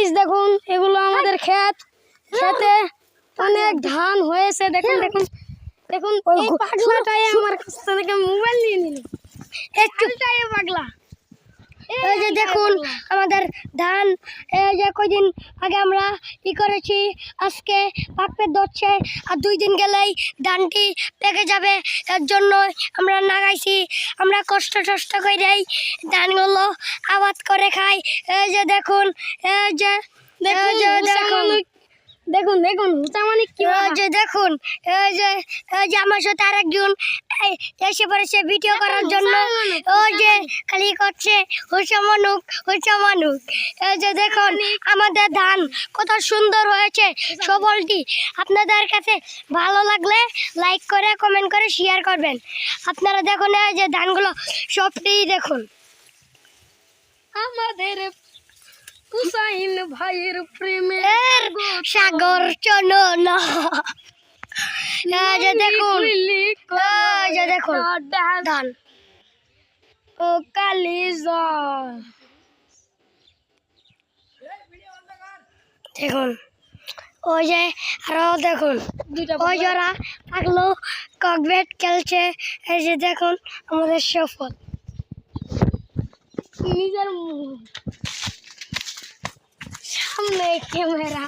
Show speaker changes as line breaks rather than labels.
Guys দেখুন এগুলো আমাদের ক্ষেত, খেতে অনেক ধান হয়েছে। দেখুন দেখুন দেখুন, এই পাগলাটাই আমার কাছ থেকে মোবাইল নিয়ে নিল। একটুটাই পাগলা। এই যে দেখুন আমাদের ধান, এই যে কয়দিন আগে আমরা করেছি, আজকে পাকতে ধরছে, আর 2 দিন গেলেই ধানটি পেকে যাবে। এর জন্য আমরা লাগাইছি, আমরা কষ্ট করে ধানগুলো আবাদ করে খাই। এই যে দেখুন, এই যে দেখুন দেখুন দেখুন হুচামানি কি, যে দেখুন এই যে আমার সাথে আরেকজন এসে পড়েছে ভিডিও করার জন্য। ওই যে খালি করছে হুচামানুক হুচামানুক। এই যে দেখুন আমাদের ধান কত সুন্দর হয়েছে, সবলটি। আপনাদের কাছে ভালো লাগলে লাইক করে, কমেন্ট করে, শেয়ার করবেন। আপনারা দেখুন এই যে ধানগুলো সবটি দেখুন। আমাদের হুসাইন ভাইয়ের প্রেমের সাগর চলন। দেখুন দেখুন ধান ও কালিজা, দেখুন ওই যে আরো দেখুন ওই যারা পাগলো ককবেট খেলছে। এই যে দেখুন আমাদের সফল নিজের সামনে ক্যামেরা।